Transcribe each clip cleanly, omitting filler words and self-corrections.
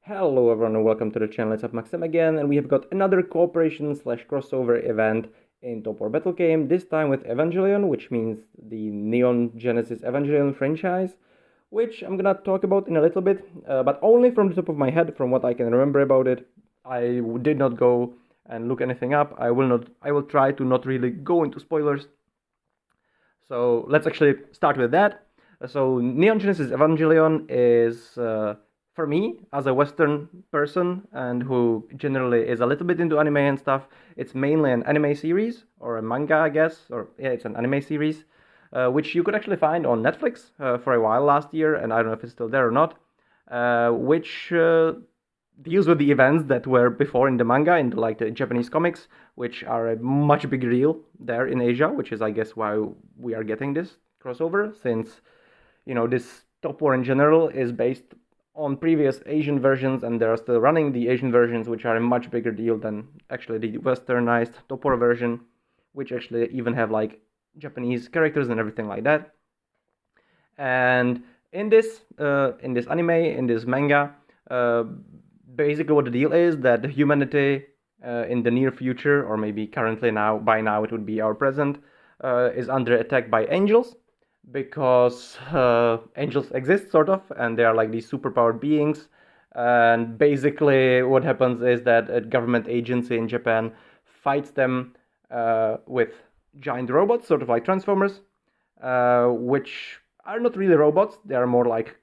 Hello everyone and welcome to the channel. It's Maxim again, and we have got another cooperation slash crossover event in Top War Battle Game, this time with Evangelion, which means the Neon Genesis Evangelion franchise, which I'm gonna talk about in a little bit, but only from the top of my head, from what I can remember about it. I did not go and look anything up. I will try to not really go into spoilers. So let's actually start with that. So Neon Genesis Evangelion is for me, as a Western person and who generally is a little bit into anime and stuff, it's mainly an anime series or a manga, I guess, or yeah, it's an anime series, which you could actually find on Netflix for a while last year, and I don't know if it's still there or not, which deals with the events that were before in the manga, in the Japanese comics, which are a much bigger deal there in Asia, which is, I guess, why we are getting this crossover, since, this Top War in general is based on previous Asian versions, and they're still running the Asian versions, which are a much bigger deal than actually the westernized Top War version, which actually even have Japanese characters and everything like that. And in this anime, in this manga, basically what the deal is that humanity in the near future, or maybe currently by now it would be our present, is under attack by angels, because angels exist, sort of, and they are like these superpowered beings. And basically what happens is that a government agency in Japan fights them with giant robots, sort of like Transformers, which are not really robots. They are more like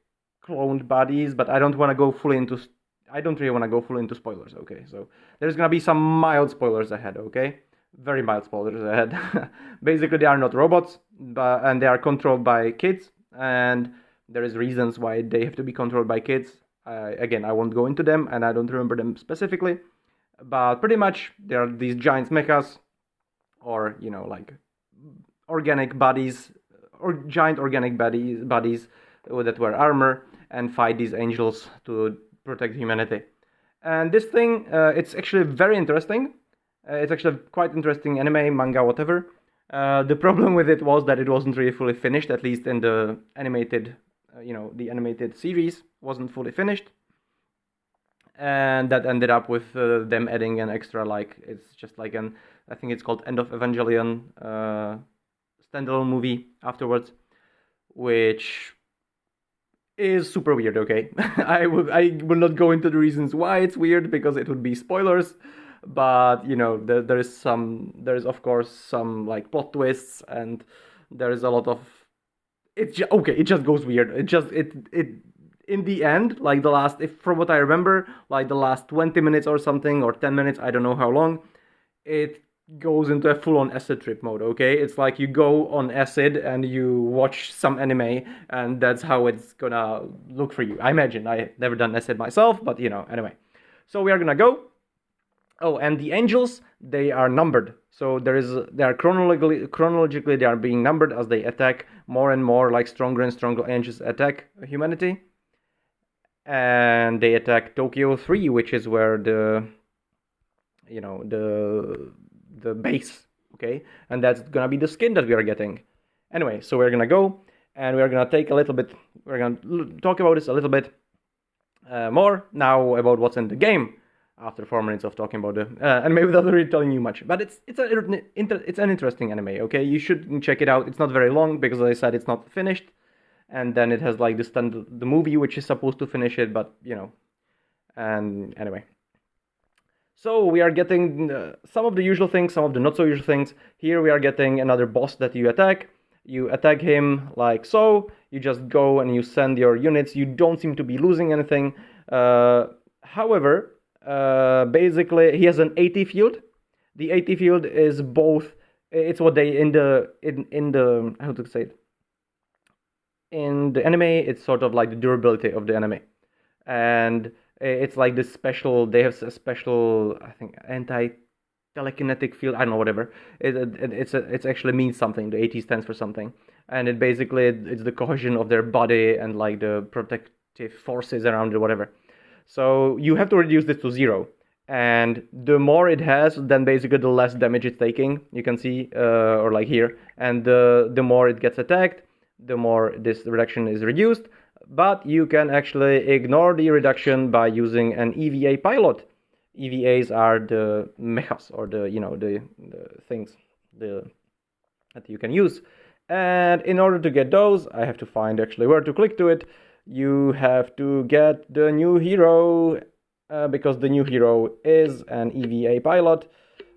cloned bodies, but I don't really want to go fully into spoilers, okay? So there's gonna be some mild spoilers ahead, okay? Very mild spoilers ahead. Basically, they are not robots, and they are controlled by kids, and there is reasons why they have to be controlled by kids. Again, I won't go into them, and I don't remember them specifically, but pretty much they are these giant mechas, or like organic bodies, or giant organic bodies that wear armor and fight these angels to protect humanity. And this thing, it's actually very interesting. It's actually quite interesting anime, manga, whatever. The problem with it was that it wasn't really fully finished, at least in the animated, the animated series wasn't fully finished. And that ended up with them adding an extra, it's just like I think it's called End of Evangelion standalone movie afterwards, which is super weird, okay? I will not go into the reasons why it's weird, because it would be spoilers. But there is of course some like plot twists, and there is a lot of it just goes weird. It in the end, like the last, if from what I remember, like the last 20 minutes or something, or 10 minutes, I don't know how long, it goes into a full-on acid trip mode, okay? It's like you go on acid and you watch some anime, and that's how it's gonna look for you. I imagine. I never done acid myself, but anyway. So we are gonna go. Oh, and the angels, they are numbered. So they are chronologically they are being numbered as they attack more and more, like stronger and stronger angels attack humanity. And they attack Tokyo 3, which is where the base, okay? And that's gonna be the skin that we are getting. Anyway, so we're gonna go, and we're gonna talk about this a little bit more now about what's in the game, after 4 minutes of talking about the anime without really telling you much. But it's an interesting anime, okay? You should check it out. It's not very long, because as I said, it's not finished. And then it has like the movie, which is supposed to finish it, but and anyway. So we are getting some of the usual things, some of the not so usual things. Here we are getting another boss that you attack. You attack him like so. You just go and you send your units. You don't seem to be losing anything. However, basically he has an AT field. The AT field is both. It's what they in the how to say it. In the anime, it's sort of like the durability of the anime, and it's like this special. They have a special, I think, anti-telekinetic field. I don't know, whatever. It's actually means something. The AT stands for something, and it's the cohesion of their body and like the protective forces around it, whatever. So you have to reduce this to 0, and the more it has, then basically the less damage it's taking. You can see, or like here, and the more it gets attacked, the more this reduction is reduced. but you can actually ignore the reduction by using an EVA pilot. EVAs are the mechas, or the things that you can use. And in order to get those, I have to find actually where to click to it. You have to get the new hero, because the new hero is an EVA pilot,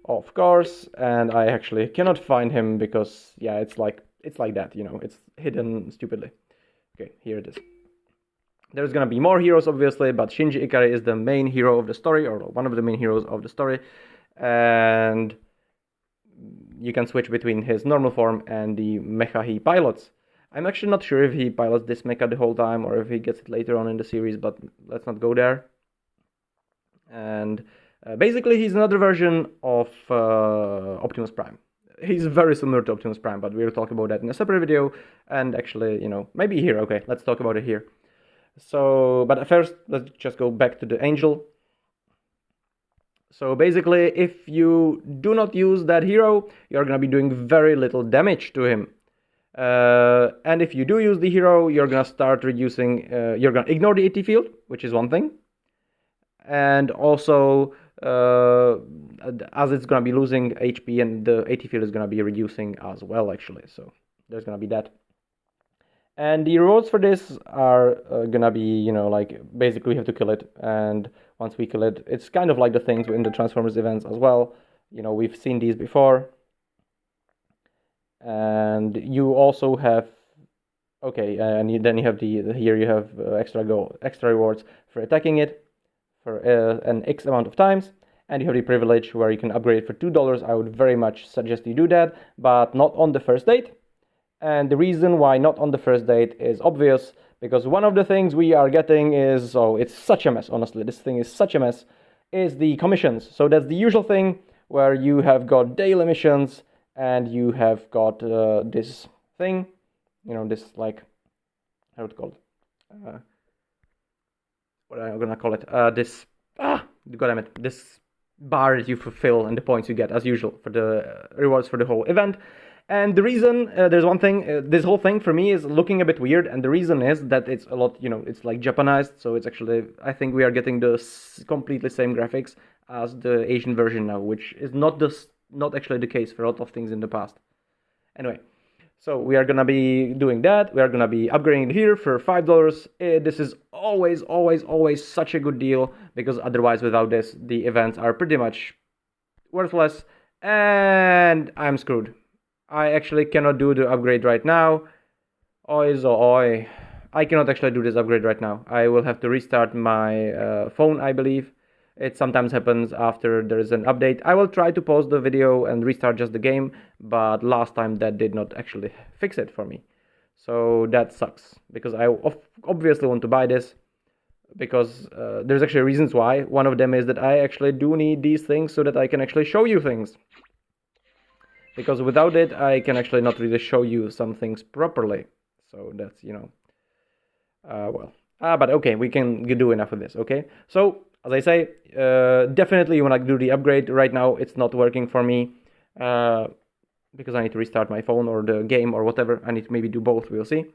of course, and I actually cannot find him because, yeah, it's like that, it's hidden stupidly. Okay, here it is. There's gonna be more heroes, obviously, but Shinji Ikari is the main hero of the story, or one of the main heroes of the story, and you can switch between his normal form and the mecha he pilots. I'm actually not sure if he pilots this mecha the whole time or if he gets it later on in the series, but let's not go there. And basically, he's another version of Optimus Prime. He's very similar to Optimus Prime, but we'll talk about that in a separate video. And actually, maybe here. Okay, let's talk about it here. So, but first, let's just go back to the Angel. So basically, if you do not use that hero, you're gonna be doing very little damage to him. And if you do use the hero, you're gonna start reducing. You're gonna ignore the AT field, which is one thing. And also, as it's gonna be losing HP, and the AT field is gonna be reducing as well, actually. So there's gonna be that. And the rewards for this are gonna be, like, basically we have to kill it, and once we kill it, it's kind of like the things in the Transformers events as well. We've seen these before. And you also have, and then you have here you have extra rewards for attacking it for an X amount of times, and you have the privilege where you can upgrade it for $2. I would very much suggest you do that, but not on the first date. And the reason why not on the first date is obvious, because one of the things we are getting is, it's such a mess, honestly, this thing is such a mess, is the commissions. So that's the usual thing where you have got daily missions, and you have got this thing, this, like, how to call it? What am I gonna call it? This, goddammit, this bar that you fulfill and the points you get, as usual, for the rewards for the whole event. And the reason, there's one thing, this whole thing for me is looking a bit weird, and the reason is that it's a lot, it's like Japanized, so it's actually, I think we are getting the completely same graphics as the Asian version now, which is not actually the case for a lot of things in the past. Anyway, so we are gonna be doing that. We are gonna be upgrading it here for $5. This is always such a good deal, because otherwise, without this, the events are pretty much worthless, and I'm screwed. I actually cannot do the upgrade right now. I cannot actually do this upgrade right now. I will have to restart my phone, I believe. It sometimes happens after there is an update. I will try to pause the video and restart just the game, but last time that did not actually fix it for me. So that sucks, because I obviously want to buy this, because there's actually reasons why. One of them is that I actually do need these things so that I can actually show you things. Because without it, I can actually not really show you some things properly. So that's, but okay, we can do enough of this, okay? So, as I say, definitely you want to do the upgrade. Right now, it's not working for me, because I need to restart my phone or the game or whatever. I need to maybe do both, we'll see.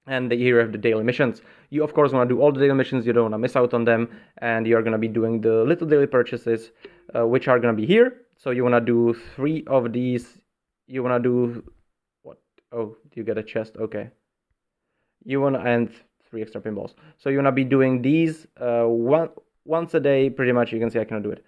And here you have the daily missions. You, of course, want to do all the daily missions. You don't want to miss out on them. And you're going to be doing the little daily purchases, which are going to be here. So you want to do 3 of these. You want to do, what? Oh, you get a chest? Okay. You want to, and 3 extra pinballs. So you want to be doing these once a day, pretty much. You can see I cannot do it.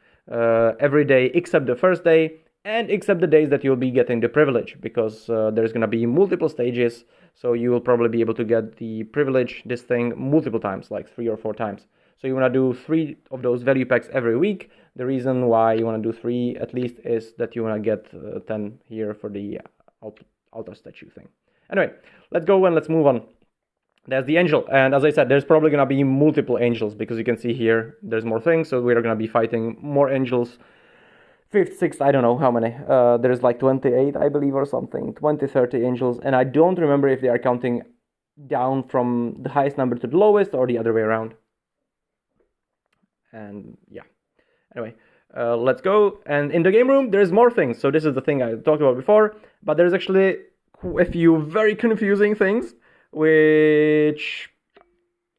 Every day except the first day, and except the days that you'll be getting the privilege, because there's going to be multiple stages. So you will probably be able to get the privilege, this thing, multiple times, like 3 or 4 times. So you want to do 3 of those value packs every week. The reason why you want to do 3 at least is that you want to get 10 here for the altar statue thing. Anyway, let's go and let's move on. There's the angel, and as I said, there's probably going to be multiple angels, because you can see here there's more things, so we're going to be fighting more angels. 5th, 6th, I don't know how many. There's like 28, I believe, or something. 20, 30 angels, and I don't remember if they are counting down from the highest number to the lowest or the other way around. And yeah, anyway, let's go. And in the game room, there's more things. So this is the thing I talked about before, but there's actually a few very confusing things, which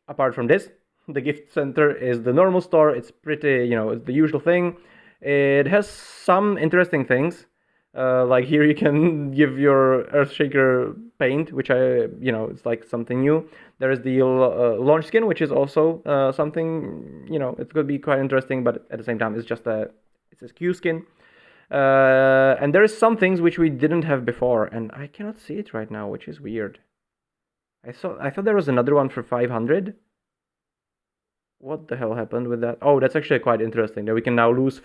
apart from this, the gift center is the normal store. It's pretty, it's the usual thing. It has some interesting things. Like here you can give your Earthshaker paint, which it's like something new. There is the launch skin, which is also something, it could be quite interesting, but at the same time, it's a Q skin. And there is some things which we didn't have before, and I cannot see it right now, which is weird. I thought there was another one for 500. What the hell happened with that? Oh, that's actually quite interesting. That we can now choose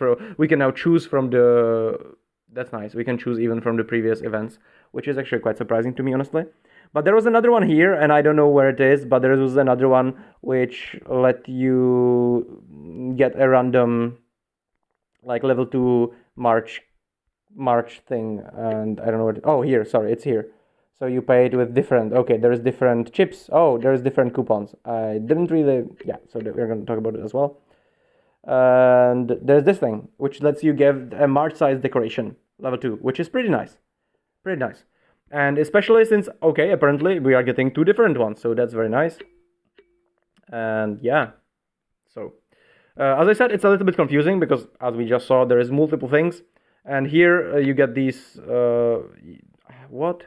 from the. That's nice. We can choose even from the previous events, which is actually quite surprising to me, honestly. But there was another one here, and I don't know where it is, but there was another one which let you get a random, like, level 2 March thing, and I don't know what. Oh, here, sorry, it's here. So you pay it with different. Okay, there's different chips. Oh, there's different coupons. I didn't really. Yeah, so we're going to talk about it as well. And there's this thing which lets you give a March size decoration level 2, which is pretty nice. Pretty nice. And especially since, okay, apparently we are getting 2 different ones, so that's very nice. And yeah, so as I said, it's a little bit confusing because, as we just saw, there is multiple things. And here you get these. What?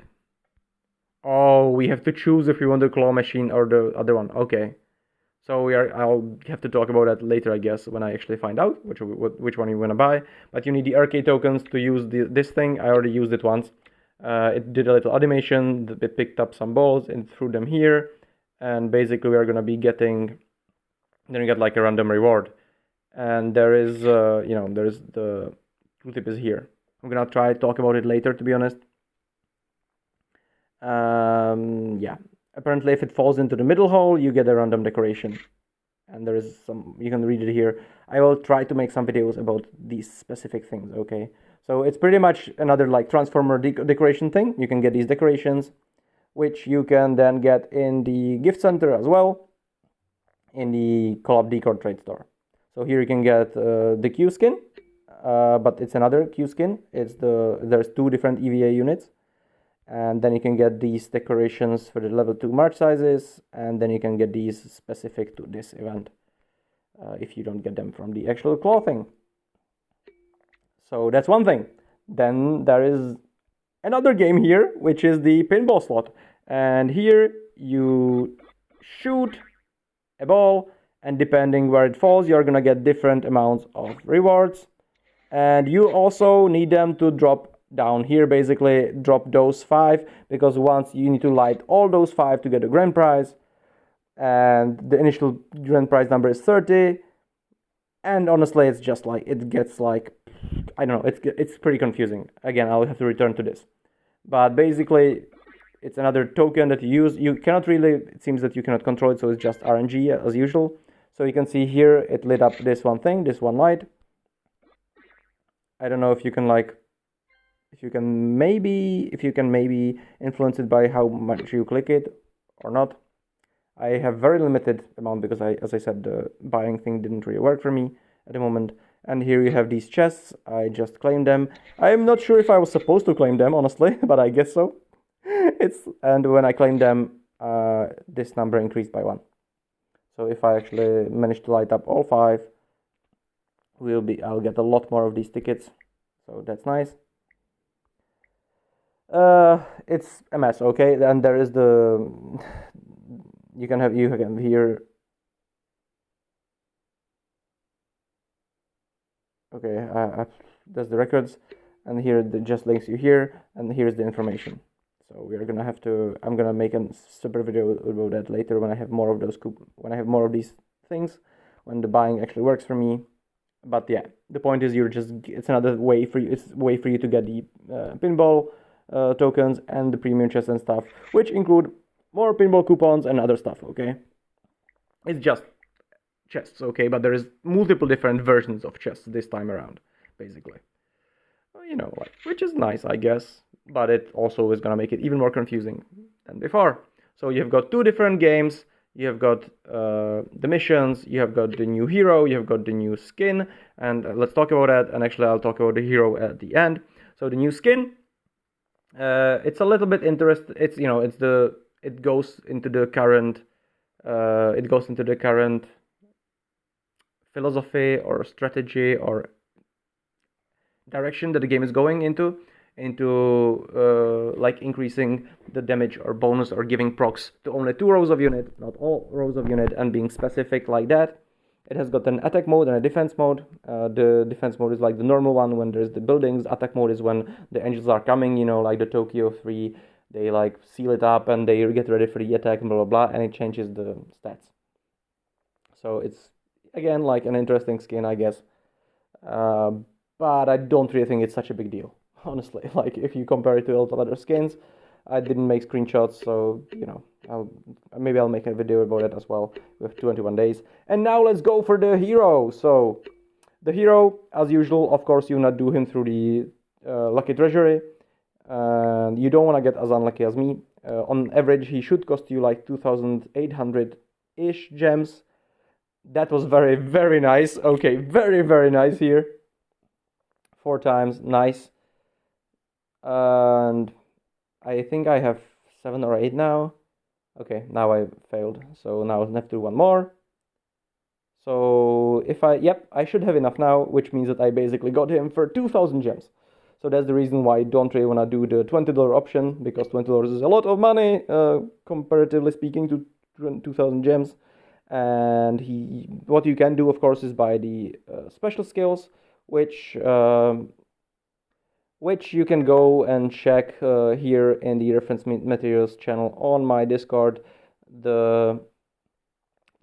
Oh, we have to choose if we want the claw machine or the other one. Okay. So I'll have to talk about that later, I guess, when I actually find out which one you want to buy. But you need the arcade tokens to use this thing. I already used it once. It did a little animation. It picked up some balls and threw them here. And basically we are going to be getting. Then you get like a random reward. And there is, there's the tooltip is here. I'm going to try to talk about it later, to be honest. Yeah. Apparently, if it falls into the middle hole, you get a random decoration. And there is you can read it here. I will try to make some videos about these specific things, okay? So it's pretty much another like transformer decoration thing. You can get these decorations, which you can then get in the gift center as well, in the Co-op Decor Trade Store. So here you can get the Q skin, but it's another Q skin. There's 2 different EVA units. And then you can get these decorations for the level 2 March sizes, and then you can get these specific to this event if you don't get them from the actual clothing. So that's one thing. Then there is another game here, which is the pinball slot. And here you shoot a ball, and depending where it falls, you're gonna get different amounts of rewards. And you also need them to drop down here, basically drop those 5, because once you need to light all those 5 to get a grand prize, and the initial grand prize number is 30. And honestly, it's just like it gets like, I don't know, it's pretty confusing. Again, I'll have to return to this, but basically it's another token that you use. You cannot really, it seems that you cannot control it, so it's just RNG as usual. So you can see here it lit up this one thing, this one light. I don't know if you can maybe influence it by how much you click it or not. I have very limited amount because as I said, the buying thing didn't really work for me at the moment. And here you have these chests. I just claimed them. I'm not sure if I was supposed to claim them, honestly, but I guess so. And when I claimed them, this number increased by 1. So if I actually manage to light up all 5, I'll get a lot more of these tickets. So that's nice. It's a mess, okay? And there is you can here. Okay, that's the records, and here it just links you here, and here's the information. So we are gonna have to. I'm gonna make a separate video about that later when I have more of these things, when the buying actually works for me. But yeah, the point is it's another way for you. It's a way for you to get the pinball tokens and the premium chests and stuff, which include more pinball coupons and other stuff, okay? It's just chests, okay? But there is multiple different versions of chests this time around, basically. Which is nice, I guess, but it also is gonna make it even more confusing than before. So you've got 2 different games. You have got the missions, you have got the new hero, you have got the new skin, and let's talk about that. And actually, I'll talk about the hero at the end. So the new skin, it's a little bit interesting. It goes into the current it goes into the current philosophy or strategy or direction that the game is going into like increasing the damage or bonus or giving procs to only 2 rows of unit, not all rows of unit, and being specific like that. It has got an attack mode and a defense mode. The defense mode is like the normal one when there's the buildings. Attack mode is when the angels are coming, like the Tokyo 3. They like seal it up and they get ready for the attack and blah blah blah, and it changes the stats. So it's again like an interesting skin, I guess. But I don't really think it's such a big deal, honestly. Like, if you compare it to all the other skins, I didn't make screenshots, so, maybe I'll make a video about it as well. We have 21 days. And now let's go for the hero. So, the hero, as usual, of course, you not do him through the Lucky Treasury. And you don't want to get as unlucky as me. On average, he should cost you like 2,800-ish gems. That was very, very nice. Okay, very, very nice here. 4 times, nice. And I think I have 7 or 8 now. Okay, now I failed. So now I have to do one more. So if I should have enough now, which means that I basically got him for 2,000 gems. So that's the reason why I don't really want to do the $20 option, because $20 is a lot of money, comparatively speaking, to 2,000 gems. And what you can do, of course, is buy the special skills, which you can go and check here in the reference materials channel on my Discord. The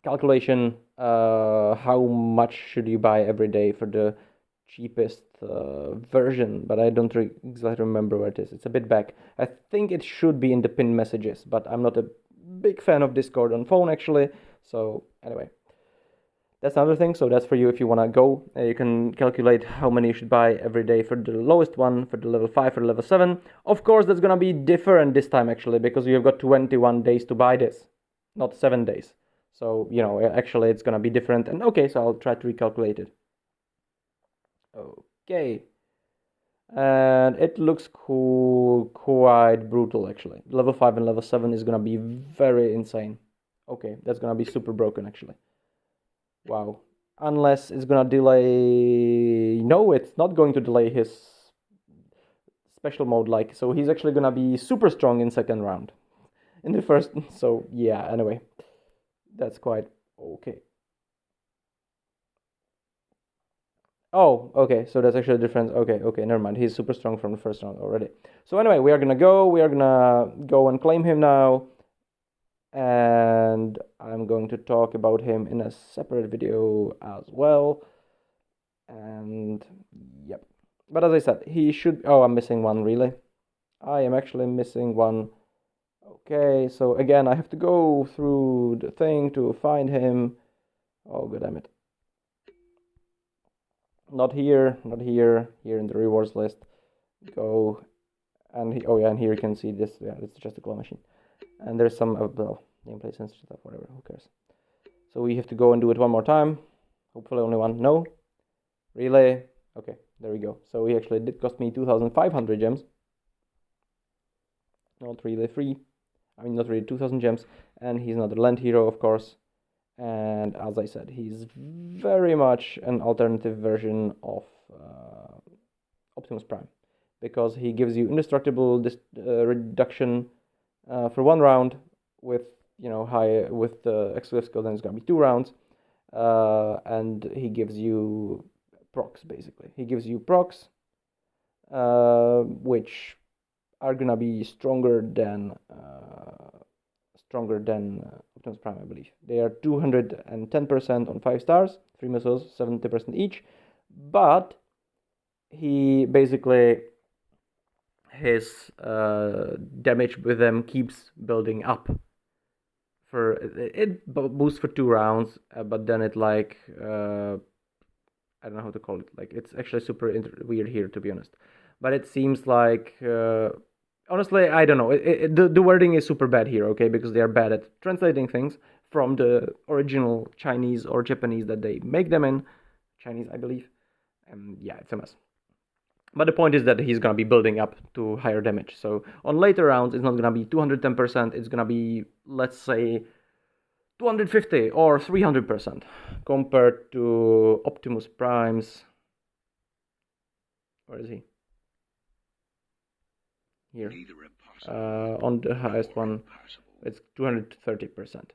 calculation, how much should you buy every day for the cheapest version, but I don't exactly remember where it is. It's a bit back. I think it should be in the pinned messages, but I'm not a big fan of Discord on phone, actually. So anyway, that's another thing. So that's for you if you want to go. You can calculate how many you should buy every day for the lowest one, for the level 5, for the level 7. Of course, that's going to be different this time, actually, because you've got 21 days to buy this, not 7 days. So, actually, it's going to be different. And okay, so I'll try to recalculate it. Okay. And it looks quite brutal, actually. Level 5 and level 7 is going to be very insane. Okay, that's going to be super broken, actually. Wow. Unless it's going to delay... No, it's not going to delay his special mode, so he's actually going to be super strong in second round. In the first... So, yeah, anyway. That's quite okay. Oh, okay, so that's actually a difference. Okay, never mind. He's super strong from the first round already. So anyway, we are gonna go and claim him now. And I'm going to talk about him in a separate video as well. And yep. But as I said, he should... Oh, I'm missing one, really. I am actually missing one. Okay, so again, I have to go through the thing to find him. Oh, god damn it. Not here, here in the rewards list. Go, and and here you can see this. Yeah, it's just a claw machine. And there's some nameplates and stuff, whatever, who cares. So we have to go and do it one more time. Hopefully only one. No? Relay. Okay, there we go. So he actually did cost me 2,500 gems. Not really free. I mean, not really 2,000 gems. And he's another land hero, of course. And as I said, he's very much an alternative version of Optimus Prime, because he gives you indestructible reduction for 1 round with with the exclusive skill. Then it's gonna be 2 rounds, and he gives you procs. Basically, he gives you procs, which are gonna be stronger than Optimus Prime, I believe. They are 210% on 5 stars, 3 missiles, 70% each. But he basically, his damage with them keeps building up. It boosts for 2 rounds, but then it I don't know how to call it. It's actually super weird here, to be honest. But it seems like... honestly, I don't know. The wording is super bad here, okay? Because they are bad at translating things from the original Chinese or Japanese that they make them in. Chinese, I believe. And yeah, it's a mess. But the point is that he's going to be building up to higher damage. So on later rounds, it's not going to be 210%. It's going to be, let's say, 250 or 300% compared to Optimus Prime's. Where is he? Here. On the highest one, it's 230%.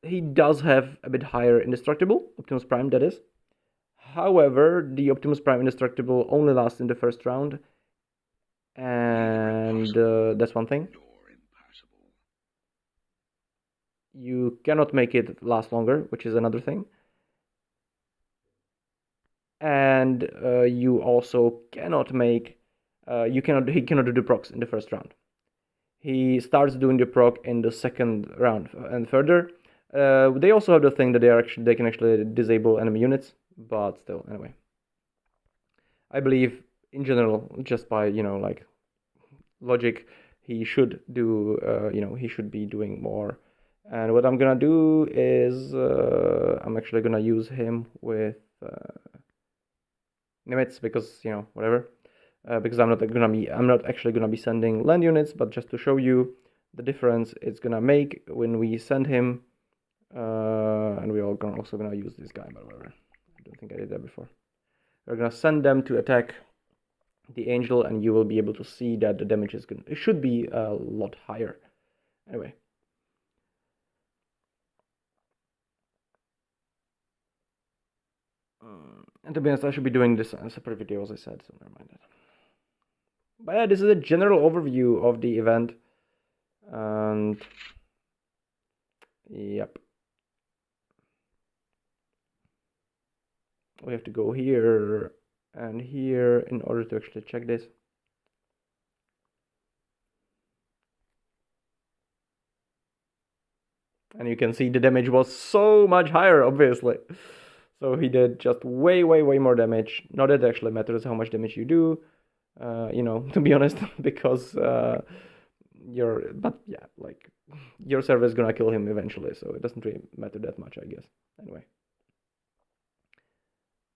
He does have a bit higher indestructible, Optimus Prime, that is. However, the Optimus Prime indestructible only lasts in the first round, and that's one thing. You cannot make it last longer, which is another thing. And you also cannot make, he cannot do the procs in the first round. He starts doing the proc in the second round and further. They also have the thing that they can actually disable enemy units, but still, anyway. I believe in general, just by like logic, he should do he should be doing more. And what I'm gonna do is I'm actually gonna use him with Nimitz because whatever. Because I'm not actually gonna be sending land units, but just to show you the difference it's gonna make when we send him. And we're also gonna use this guy, but whatever. I don't think I did that before. We're gonna send them to attack the angel, and you will be able to see that the damage it should be a lot higher. Anyway. And to be honest, I should be doing this on a separate video, as I said, so never mind that. But yeah, this is a general overview of the event. And yep. We have to go here and here in order to actually check this. And you can see the damage was so much higher, obviously. So he did just way more damage. Not that it actually matters how much damage you do, to be honest, because your server is gonna kill him eventually, so it doesn't really matter that much, I guess. Anyway.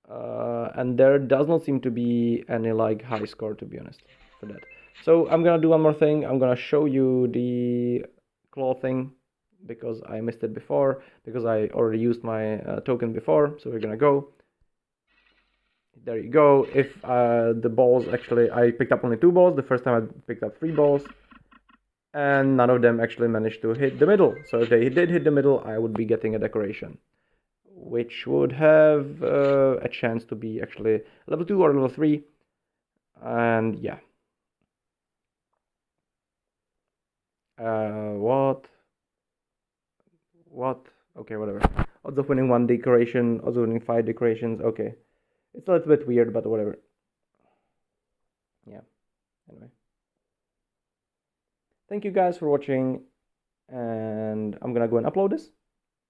And there does not seem to be any high score, to be honest, for that. So I'm gonna do one more thing. I'm gonna show you the claw thing because I missed it before, because I already used my token before. So we're gonna go. There you go. If the balls I picked up only 2 balls. The first time I picked up 3 balls, and none of them actually managed to hit the middle. So if they did hit the middle, I would be getting a decoration, which would have a chance to be actually level 2 or level 3. And yeah. What? Okay, whatever. Odds of winning 1 decoration, odds of winning 5 decorations. Okay. It's a little bit weird, but whatever. Yeah. Anyway. Thank you guys for watching. And I'm gonna go and upload this.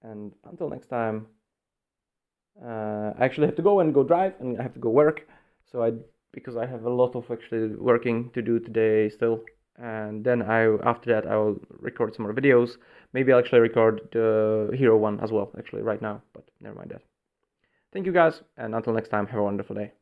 And until next time. I actually have to go drive, and I have to go work. Because I have a lot of actually working to do today still. And then after that I will record some more videos. Maybe I'll actually record the hero one as well, actually right now, but never mind that. Thank you guys, and until next time, have a wonderful day.